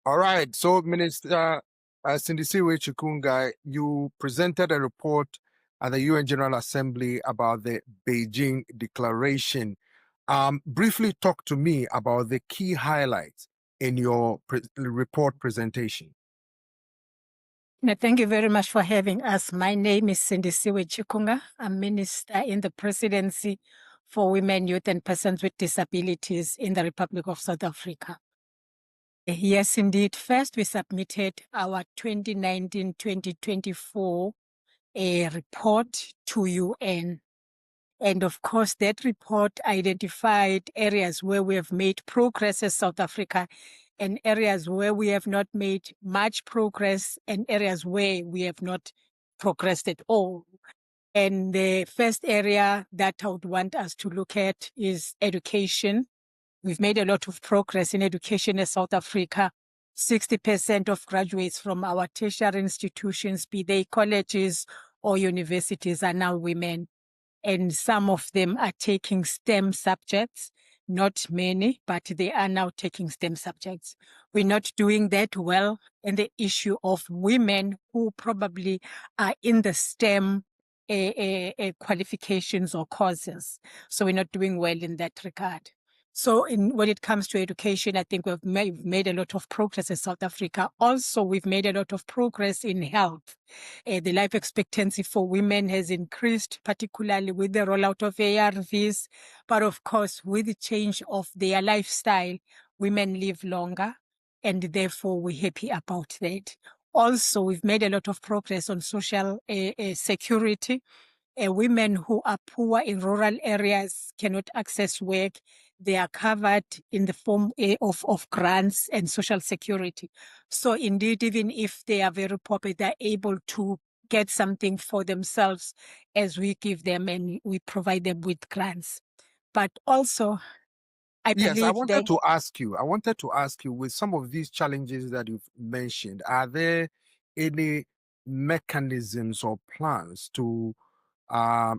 All right. So, Minister Sindisiwe Chikunga, you presented a report at the UN General Assembly about the Beijing Declaration. Briefly talk to me about the key highlights in your report presentation. Thank you very much for having us. My name is Sindisiwe Chikunga. I'm Minister in the Presidency for Women, Youth and Persons with Disabilities in the Republic of South Africa. Yes, indeed. First, we submitted our 2019-2024 report to UN. And of course, that report identified areas where we have made progress as South Africa and areas where we have not made much progress and areas where we have not progressed at all. And the first area that I would want us to look at is education. We've made a lot of progress in education in South Africa. 60% of graduates from our tertiary institutions, be they colleges or universities, are now women. And some of them are taking STEM subjects, not many, but they are now taking STEM subjects. We're not doing that well in the issue of women who probably are in the STEM qualifications or courses. So we're not doing well in that regard. So when it comes to education, I think we've made a lot of progress in South Africa. Also, we've made a lot of progress in health. The life expectancy for women has increased, particularly with the rollout of ARVs. But of course, with the change of their lifestyle, women live longer, and therefore we're happy about that. Also, we've made a lot of progress on social security. Women who are poor in rural areas cannot access work. They are covered in the form of grants and social security. So indeed, even if they are very poor, they're able to get something for themselves as we give them and we provide them with grants. But also, I believe Yes, I wanted to ask you, with some of these challenges that you've mentioned, are there any mechanisms or plans to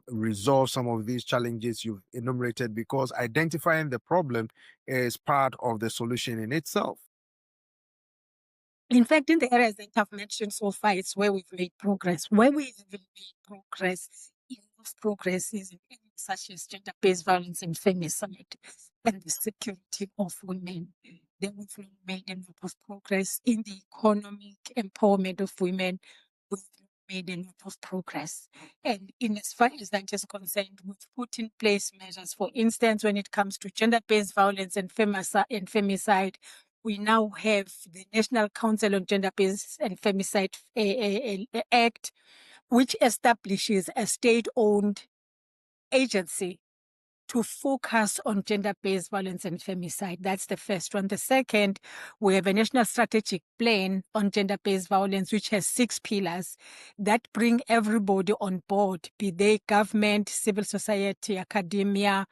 resolve some of these challenges you've enumerated? Because identifying the problem is part of the solution in itself. in fact, in the areas that I've mentioned so far, it's where we've made progress. Where we haven't made progress, enough progress is in areas such as gender-based violence and femicide and the security of women. Then we've not made a lot of progress in the economic empowerment of women. We've made a lot of progress. And in as far as that is concerned, we've put in place measures. For instance, when it comes to gender-based violence and femicide, we now have the National Council on Gender-Based and Femicide Act, which establishes a state-owned agency to focus on gender-based violence and femicide. That's the first one. The second, we have a national strategic plan on gender-based violence, which has 6 pillars that bring everybody on board, be they government, civil society, academia,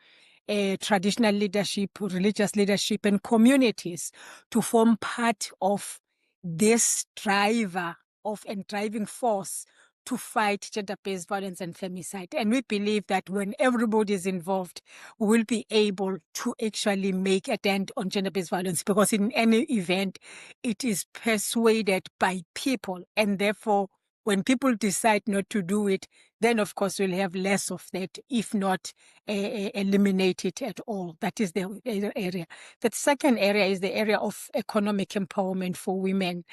traditional leadership, religious leadership, and communities to form part of this driver of and driving force to fight gender-based violence and femicide. And we believe that when everybody is involved, we will be able to actually make a dent on gender-based violence, because in any event, it is persuaded by people, and therefore when people decide not to do it, then of course we'll have less of that, if not eliminate it at all. That is the area. The second area is the area of economic empowerment for women.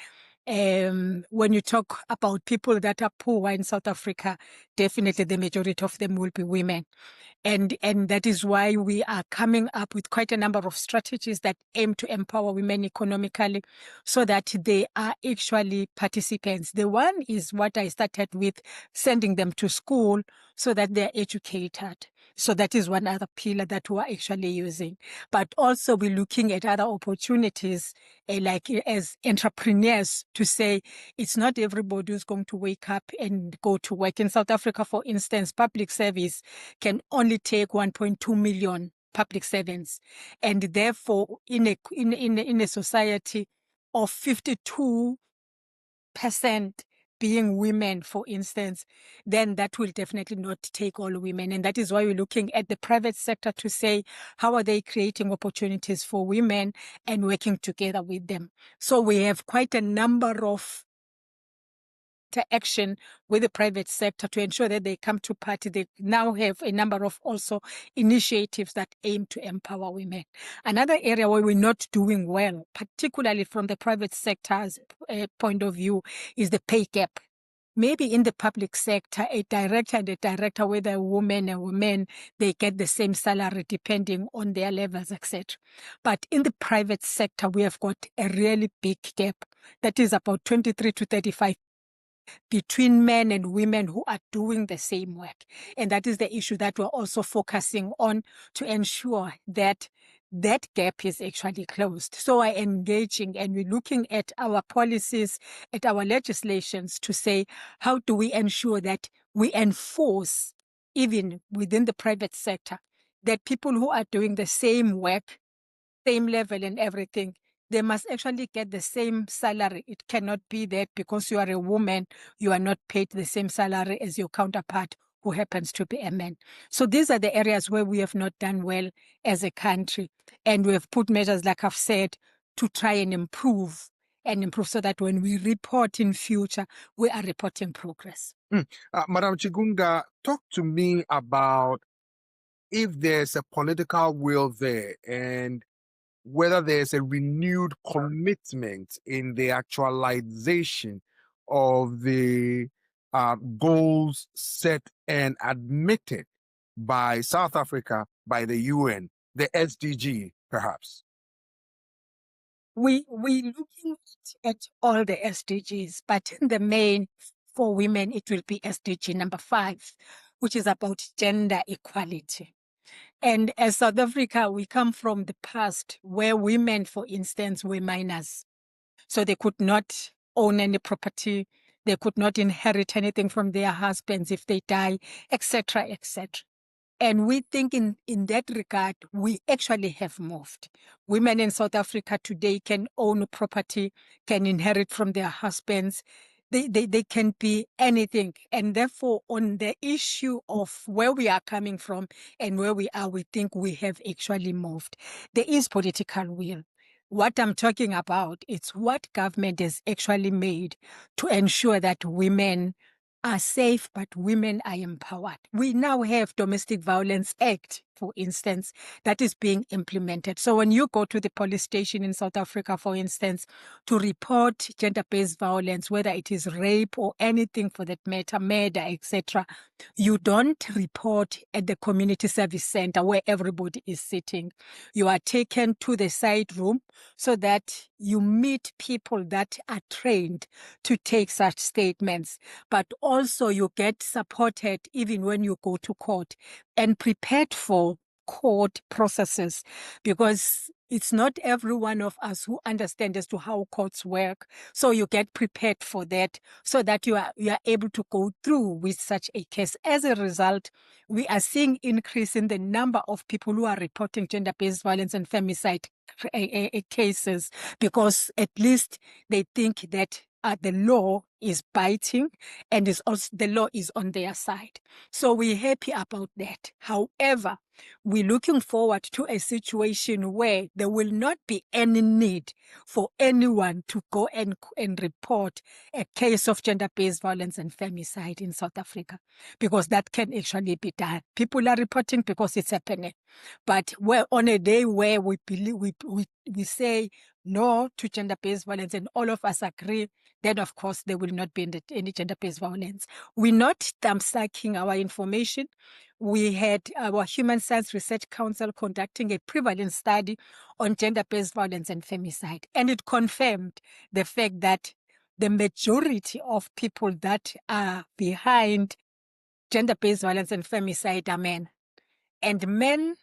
When you talk about people that are poor in South Africa, definitely the majority of them will be women. And that is why we are coming up with quite a number of strategies that aim to empower women economically so that they are actually participants. The one is what I started with, sending them to school so that they're educated. So that is one other pillar that we're actually using. But also we're looking at other opportunities, like as entrepreneurs, to say it's not everybody who's going to wake up and go to work. In South Africa, for instance, public service can only take 1.2 million public servants. And therefore, in a society of 52% being women, for instance, then that will definitely not take all women. And that is why we're looking at the private sector to say, how are they creating opportunities for women and working together with them? So we have quite a number of interaction with the private sector to ensure that they come to party. They now have a number of also initiatives that aim to empower women. Another area where we're not doing well, particularly from the private sector's point of view, is the pay gap. Maybe in the public sector, a director and a director, whether a woman or woman, they get the same salary depending on their levels, etc. But in the private sector, we have got a really big gap that is about 23 to 35 between men and women who are doing the same work. And that is the issue that we're also focusing on to ensure that that gap is actually closed. So we're engaging and we're looking at our policies, at our legislations to say, how do we ensure that we enforce, even within the private sector, that people who are doing the same work, same level and everything, they must actually get the same salary. It cannot be that because you are a woman, you are not paid the same salary as your counterpart who happens to be a man. So these are the areas where we have not done well as a country. And we have put measures, like I've said, to try and improve so that when we report in future, we are reporting progress. Madam Chikunga, talk to me about if there's a political will there and whether there's a renewed commitment in the actualization of the goals set and admitted by South Africa, by the UN, the SDG, perhaps. We're looking at all the SDGs, but in the main, for women, it will be SDG number 5, which is about gender equality. And as South Africa, we come from the past where women, for instance, were minors. So they could not own any property. They could not inherit anything from their husbands if they die, etc., etc. And we think in that regard, we actually have moved. Women in South Africa today can own property, can inherit from their husbands. They can be anything. And therefore, on the issue of where we are coming from and where we are, we think we have actually moved. There is political will. What I'm talking about is what government has actually made to ensure that women are safe, but women are empowered. We now have Domestic Violence Act, for instance, that is being implemented. So when you go to the police station in South Africa, for instance, to report gender-based violence, whether it is rape or anything for that matter, murder, etc., you don't report at the community service center where everybody is sitting. You are taken to the side room so that you meet people that are trained to take such statements, but also you get supported even when you go to court and prepared for court processes, because it's not every one of us who understands as to how courts work. So you get prepared for that so that you are able to go through with such a case. As a result, we are seeing increase in the number of people who are reporting gender-based violence and femicide cases, because at least they think that the law is biting and is also the law is on their side. So we're happy about that. However, we're looking forward to a situation where there will not be any need for anyone to go and report a case of gender-based violence and femicide in South Africa, because that can actually be done. People are reporting because it's happening. But we're on a day where we believe we say no to gender-based violence and all of us agree, then of course there will not be any gender-based violence. We're not thumbsucking our information. We had our Human Science Research Council conducting a prevalence study on gender-based violence and femicide, and it confirmed the fact that the majority of people that are behind gender-based violence and femicide are men. And men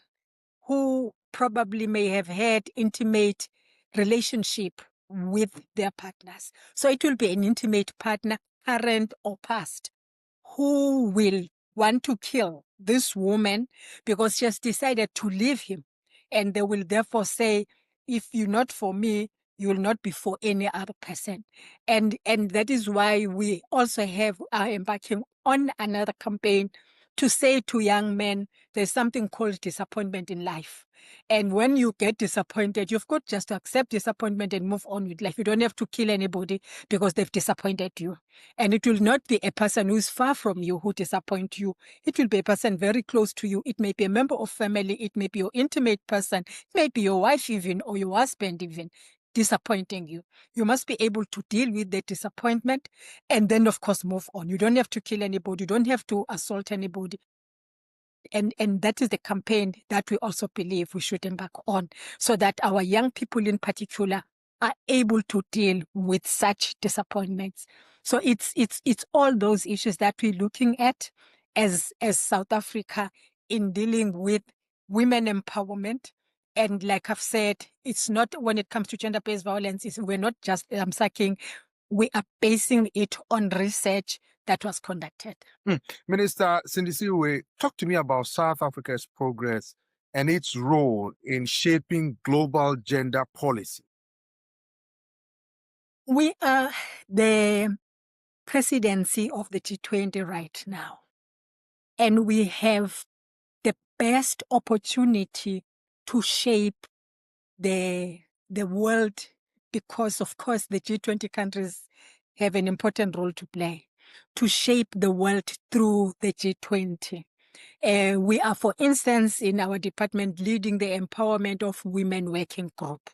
who probably may have had intimate relationship with their partners. So it will be an intimate partner, current or past, who will want to kill this woman because she has decided to leave him. And they will therefore say, if you're not for me, You will not be for any other person. And that is why we also are embarking on another campaign to say to young men, there's something called disappointment in life. And when you get disappointed, you've got just to accept disappointment and move on with life. You don't have to kill anybody because they've disappointed you. And it will not be a person who's far from you who disappoint you. It will be a person very close to you. It may be a member of family. It may be your intimate person. It may be your wife even, or your husband even, disappointing you. You must be able to deal with the disappointment and then, of course, move on. You don't have to kill anybody. You don't have to assault anybody. And that is the campaign that we also believe we should embark on, so that our young people in particular are able to deal with such disappointments. So it's all those issues that we're looking at as South Africa in dealing with women empowerment. And like I've said, it's not, when it comes to gender-based violence, we're not just sucking. We are basing it on research that was conducted. Minister Sindisiwe, talk to me about South Africa's progress and its role in shaping global gender policy. We are the presidency of the G20 right now, and we have the best opportunity to shape the world, because, of course, the G20 countries have an important role to play to shape the world through the G20. We are, for instance, in our department, leading the empowerment of women working group.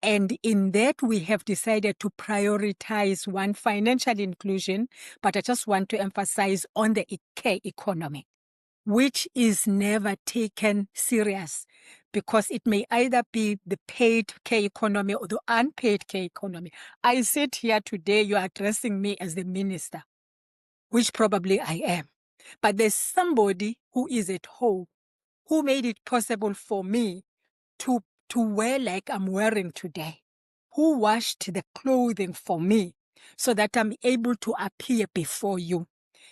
And in that, we have decided to prioritize one, financial inclusion, but I just want to emphasize on the care economy, which is never taken serious, because it may either be the paid care economy or the unpaid care economy. I sit here today, you're addressing me as the minister, which probably I am. But there's somebody who is at home who made it possible for me to wear like I'm wearing today, who washed the clothing for me so that I'm able to appear before you.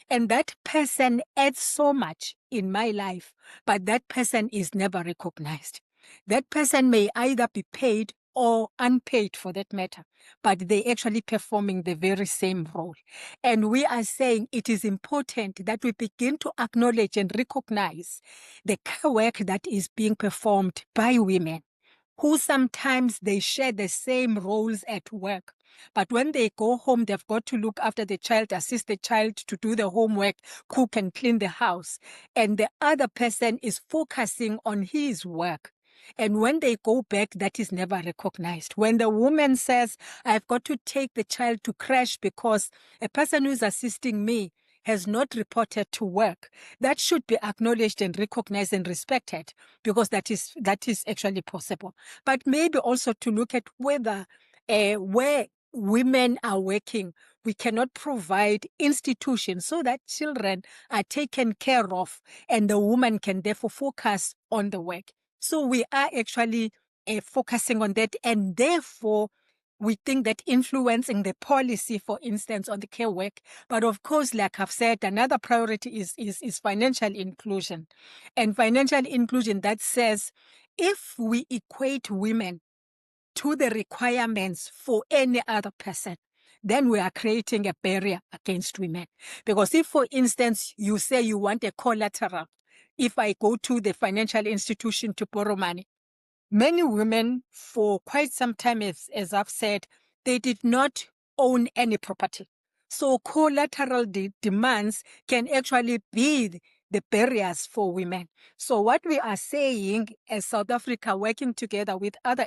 And that person adds so much in my life, but that person is never recognized. That person may either be paid or unpaid, for that matter, but they're actually performing the very same role. And we are saying it is important that we begin to acknowledge and recognize the care work that is being performed by women, who sometimes they share the same roles at work. But when they go home, they've got to look after the child, assist the child to do the homework, cook and clean the house. And the other person is focusing on his work. And when they go back, that is never recognized. When the woman says, I've got to take the child to crash because a person who's assisting me has not reported to work, that should be acknowledged and recognized and respected, because that is actually possible. But maybe also to look at whether where women are working, we cannot provide institutions so that children are taken care of and the woman can therefore focus on the work. So we are actually focusing on that, and therefore we think that influencing the policy, for instance, on the care work. But of course, like I've said, another priority is financial inclusion. And financial inclusion that says, if we equate women to the requirements for any other person, then we are creating a barrier against women. Because if, for instance, you say you want a collateral, if I go to the financial institution to borrow money, many women, for quite some time, as I've said, they did not own any property. So collateral demands can actually be the barriers for women. So what we are saying as South Africa, working together with other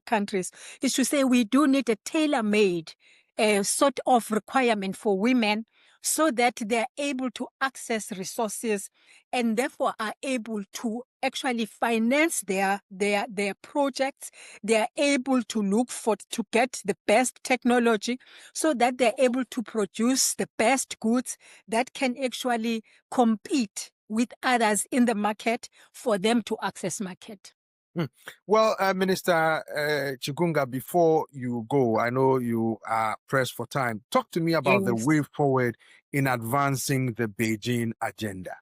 countries, is to say we do need a tailor-made sort of requirement for women, so that they're able to access resources and therefore are able to actually finance their projects. They are able to look to get the best technology, so that they're able to produce the best goods that can actually compete with others in the market for them to access market. Well, Minister Chikunga, before you go, I know you are pressed for time. Talk to me about the way forward in advancing the Beijing agenda.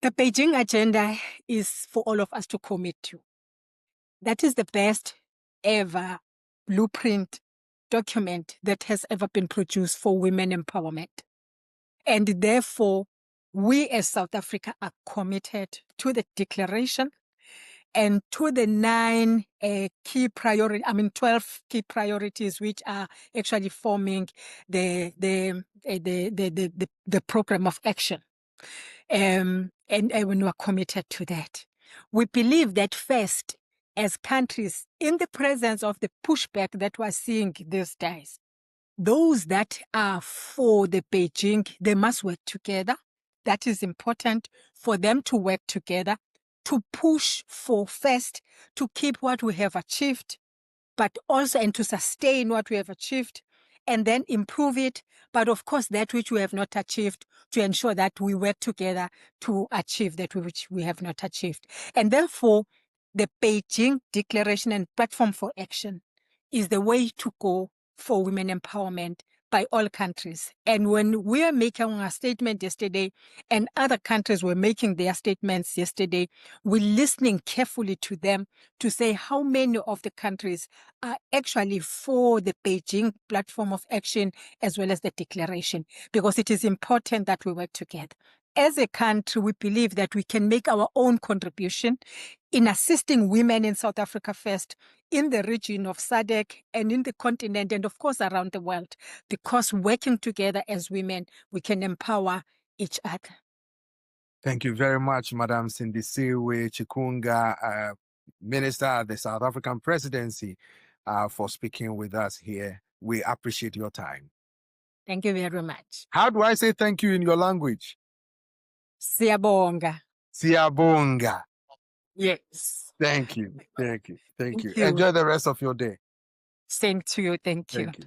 The Beijing agenda is for all of us to commit to. That is the best ever blueprint document that has ever been produced for women empowerment. And therefore, we as South Africa are committed to the declaration and to the 12 key priorities, which are actually forming the program of action. And we are committed to that. We believe that first, as countries, in the presence of the pushback that we're seeing these days, those that are for the Beijing, they must work together. That is important for them to work together, to push for first, to keep what we have achieved, but also and to sustain what we have achieved and then improve it. But of course, that which we have not achieved, to ensure that we work together to achieve that which we have not achieved. And therefore, the Beijing Declaration and Platform for Action is the way to go for women empowerment by all countries. And when we are making our statement yesterday and other countries were making their statements yesterday, we're listening carefully to them to say how many of the countries are actually for the Beijing Platform of Action as well as the declaration, because it is important that we work together. As a country, we believe that we can make our own contribution in assisting women in South Africa first, in the region of SADC and in the continent, and of course around the world, because working together as women, we can empower each other. Thank you very much, Madam Sindisiwe Chikunga, Minister at the South African Presidency, for speaking with us here. We appreciate your time. Thank you very much. How do I say thank you in your language? Siyabonga. Siyabonga. Yes. Thank you. Thank you. Thank you. You. Enjoy the rest of your day. Same to you. Thank you. Thank you.